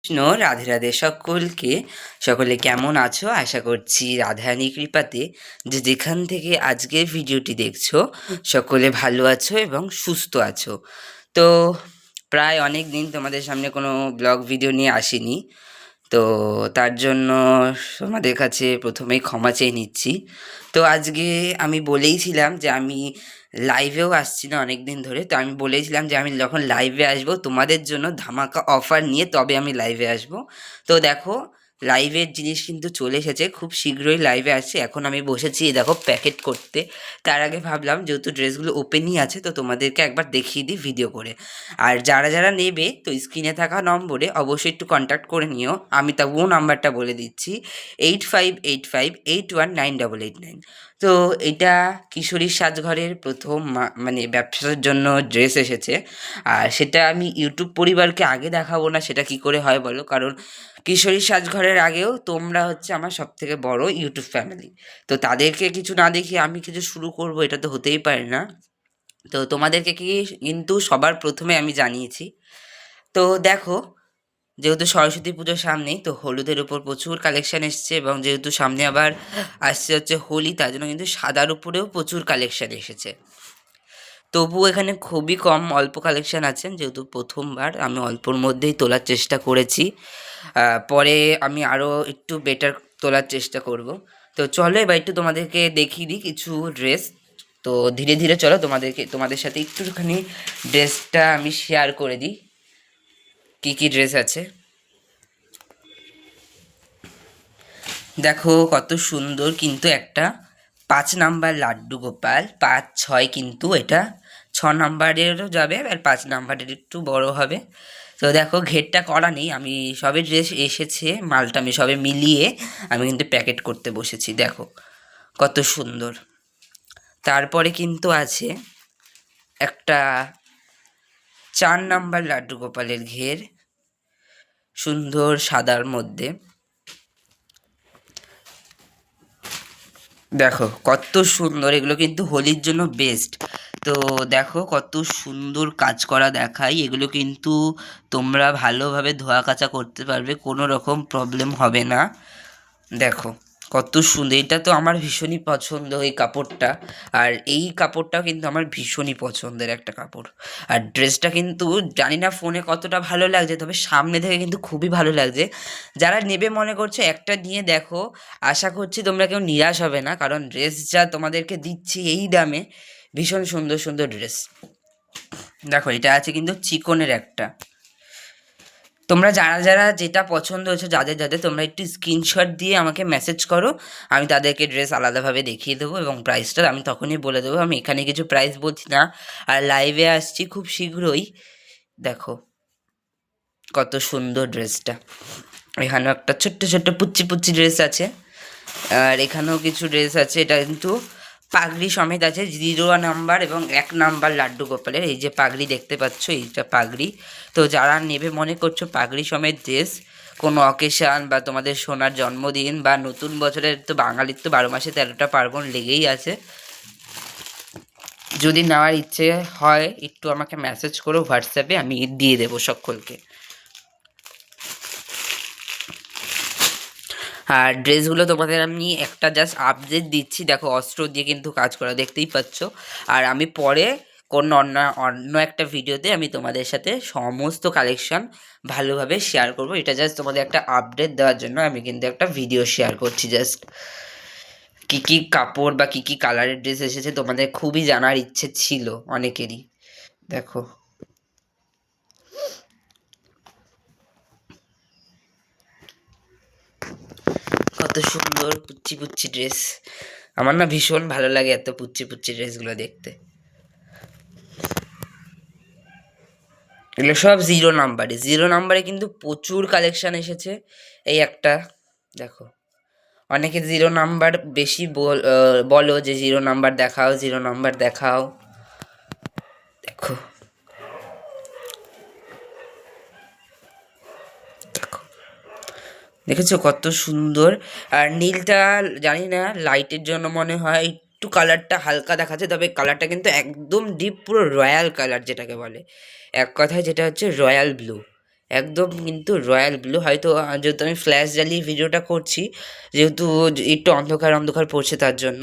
কৃষ্ণ, রাধে রাধে সকলকে। সকলে কেমন আছো? আশা করছি রাধারানীর কৃপাতে যে যেখান থেকে আজকের ভিডিওটি দেখছো সকলে ভালো আছো এবং সুস্থ আছো। তো প্রায় অনেক দিন তোমাদের সামনে কোনো ব্লগ ভিডিও নিয়ে আসিনি, তো তার জন্য তোমাদের কাছে প্রথমেই ক্ষমা চেয়ে নিচ্ছি। তো আজকে আমি বলেইছিলাম যে আমি লাইভেও আসছি না অনেক দিন ধরে, তো আমি বলেইছিলাম যে আমি যখন লাইভে আসবো তোমাদের জন্য ধামাকা অফার নিয়ে তবে আমি লাইভে আসবো। তো দেখো, লাইভের জিনিস কিন্তু চলে এসেছে, খুব শীঘ্রই লাইভে আসছে। এখন আমি বসেছি এই দেখো প্যাকেট করতে। তার আগে ভাবলাম যেহেতু ড্রেসগুলো ওপেনই আছে তো তোমাদেরকে একবার দেখিয়ে দিই ভিডিও করে। আর যারা যারা নেবে তো স্ক্রিনে থাকা নম্বরে অবশ্যই একটু কন্ট্যাক্ট করে নিও। আমি তবুও নাম্বারটা বলে দিচ্ছি, 8585819889। তো এটা কিশোরীর সাজঘরের প্রথম মানে ব্যবসার জন্য ড্রেস এসেছে। আর সেটা আমি ইউটিউব পরিবারকে আগে দেখাবো না, সেটা কি করে হয় বলো? কারণ কিশোরীর সাজঘরের আগেও তোমরা হচ্ছে আমার সবথেকে বড় ইউটিউব ফ্যামিলি। তো তাদেরকে কিছু না দেখিয়ে আমি কিছু শুরু করব, এটা তো হতেই পারে না। তো তোমাদেরকে কিন্তু সবার প্রথমে আমি জানিয়েছি। তো দেখো, যেহেতু সরস্বতী পুজোর সামনেই, তো হলুদের উপর প্রচুর কালেকশান এসছে, এবং যেহেতু সামনে আবার আসছে হচ্ছে হোলি, তার জন্য কিন্তু সাদার উপরেও প্রচুর কালেকশান এসেছে। তবুও এখানে খুবই কম অল্প কালেকশান আছেন, যেহেতু প্রথমবার আমি অল্পর মধ্যেই তোলার চেষ্টা করেছি। পরে আমি আরও একটু বেটার তোলার চেষ্টা করব। তো চলো এবার একটু তোমাদেরকে দেখিয়ে দিই কিছু ড্রেস। তো ধীরে ধীরে চলো তোমাদের সাথে একটুখানি ড্রেসটা আমি শেয়ার করে দিই, কী কী ড্রেস আছে। দেখো কত সুন্দর কিন্তু একটা 5 নাম্বার লাড্ডু গোপাল, 5 6 কিন্তু এটা 6 নাম্বারেরও যাবে, আর 5 নাম্বারের একটু বড় হবে। তো দেখো ঘেরটা করা নেই, আমি সবে ড্রেস এসেছে, মালটা আমি সবে মিলিয়ে আমি কিন্তু প্যাকেট করতে বসেছি। দেখো কত সুন্দর। তারপরে কিন্তু আছে একটা 4 নাম্বার লাড্ডু গোপালের ঘের, সুন্দর সাদার মধ্যে। দেখো কত সুন্দর, এগুলো কিন্তু হোলির জন্য বেস্ট। তো দেখো কত সুন্দর কাজ করা দেখায়, এগুলো কিন্তু তোমরা ভালোভাবে ধোয়া কাচা করতে পারবে, কোনো রকম প্রবলেম হবে না। দেখো কত সুন্দর, এটা তো আমার ভীষণই পছন্দ এই কাপড়টা। আর এই কাপড়টাও কিন্তু আমার ভীষণই পছন্দের একটা কাপড়। আর ড্রেসটা কিন্তু জানি না ফোনে কতটা ভালো লাগছে, তবে সামনে থেকে কিন্তু খুবই ভালো লাগছে। যারা নেবে মনে করছো একটা নিয়ে দেখো, আশা করছি তোমরা কেউ নিরাশ হবে না, কারণ ড্রেস যা তোমাদেরকে দিচ্ছি এই দামে, ভীষণ সুন্দর সুন্দর ড্রেস। দেখো এটা আছে কিন্তু চিকনের একটা। তোমরা যারা যারা যেটা পছন্দ হয়েছে, যাদের যাদের, তোমরা একটু স্ক্রিনশট দিয়ে আমাকে মেসেজ করো, আমি তাদেরকে ড্রেস আলাদাভাবে দেখিয়ে দেবো, এবং প্রাইসটা আমি তখনই বলে দেবো। আমি এখানে কিছু প্রাইস বলছি না, আর লাইভে আসছি খুব শীঘ্রই। দেখো কত সুন্দর ড্রেসটা। এখানেও একটা ছোট্ট ছোট্ট পুচ্চি পুচ্চি ড্রেস আছে, আর এখানেও কিছু ড্রেস আছে। এটা কিন্তু পাগড়ি সমেত আছে, 0 নাম্বার এবং 1 নাম্বার লাড্ডু গোপালের। এই যে পাগড়ি দেখতে পাচ্ছ, এইটা পাগড়ি। তো যারা নেবে মনে করছো পাগড়ি সমেত ড্রেস, কোনো অকেশান বা তোমাদের সোনার জন্মদিন বা নতুন বছরের, তো বাঙালির তো 12 মাসে 13টা পার্বণ লেগেই আছে। যদি নেওয়ার ইচ্ছে হয় একটু আমাকে মেসেজ করো হোয়াটসঅ্যাপে, আমি দিয়ে দেবো সকলকে। আর ড্রেসগুলো তোমাদের আমি একটা জাস্ট আপডেট দিচ্ছি। দেখো অস্ত্র দিয়ে কিন্তু কাজ করা, দেখতেই পাচ্ছ। আর আমি পরে কোনো অন্য একটা ভিডিওতে আমি তোমাদের সাথে সমস্ত কালেকশন ভালোভাবে শেয়ার করব। এটা জাস্ট তোমাদের একটা আপডেট দেওয়ার জন্য আমি কিন্তু একটা ভিডিও শেয়ার করছি। জাস্ট কী কী কাপড় বা কী কী কালারের ড্রেস এসেছে তোমাদের খুবই জানার ইচ্ছে ছিল অনেকেরই। দেখো কত সুন্দর পুচ্চি পুচ্চি ড্রেস। আমার না ভীষণ ভালো লাগে এত পুচ্চি পুচ্চি ড্রেসগুলো দেখতে। এগুলো সব 0 নাম্বারে, 0 নাম্বারে কিন্তু প্রচুর কালেকশান এসেছে। এই একটা দেখো, অনেকে 0 নাম্বার বেশি বলো যে 0 নাম্বার দেখাও, 0 নাম্বার দেখাও। দেখো দেখো, দেখেছো কত সুন্দর। আর নীলটা জানি না লাইটের জন্য মনে হয় একটু কালারটা হালকা দেখাচ্ছে, তবে কালারটা কিন্তু একদম ডিপ, পুরো রয়্যাল কালার যেটাকে বলে, এক কথায় যেটা হচ্ছে রয়্যাল ব্লু। একদম কিন্তু রয়্যাল ব্লু। হয়তো যেহেতু আমি ফ্ল্যাশ জ্বালিয়ে ভিডিওটা করছি, যেহেতু একটু অন্ধকার অন্ধকার পড়ছে তার জন্য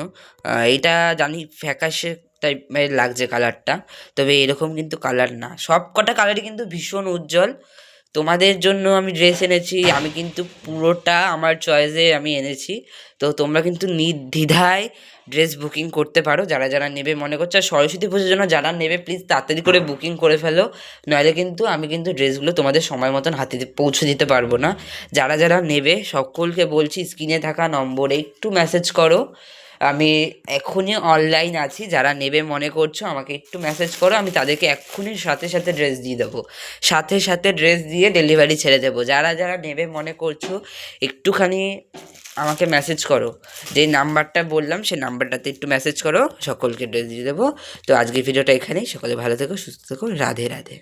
এটা জানি ফ্যাকাশে টাইপের লাগছে কালারটা, তবে এরকম কিন্তু কালার না, সব কটা কালারই কিন্তু ভীষণ উজ্জ্বল। তোমাদের জন্য আমি ড্রেস এনেছি, আমি কিন্তু পুরোটা আমার চয়েসে আমি এনেছি। তো তোমরা কিন্তু নির্দ্বিধায় ড্রেস বুকিং করতে পারো যারা যারা নেবে মনে করছো। আর সরস্বতী পুজোর জন্য যারা নেবে প্লিজ তাড়াতাড়ি করে বুকিং করে ফেলো, নইলে কিন্তু আমি কিন্তু ড্রেসগুলো তোমাদের সময় মতন হাতে পৌঁছে দিতে পারবো না। যারা যারা নেবে সকলকে বলছি স্ক্রিনে থাকা নম্বরে একটু মেসেজ করো, আমি এখনই অনলাইন আছি। যারা নেবে মনে করছো আমাকে একটু মেসেজ করো, আমি তাদেরকে এক্ষুনি সাথে সাথে ড্রেস দিয়ে দেবো, সাথে সাথে ড্রেস দিয়ে ডেলিভারি ছেড়ে দেবো। যারা যারা নেবে মনে করছো একটুখানি আমাকে মেসেজ করো, যে নাম্বারটা বললাম সেই নাম্বারটাতে একটু মেসেজ করো, সকলকে ড্রেস দিয়ে দেবো। তো আজকের ভিডিওটা এখানেই, সকলে ভালো থেকো, সুস্থ থেকো, রাধে রাধে।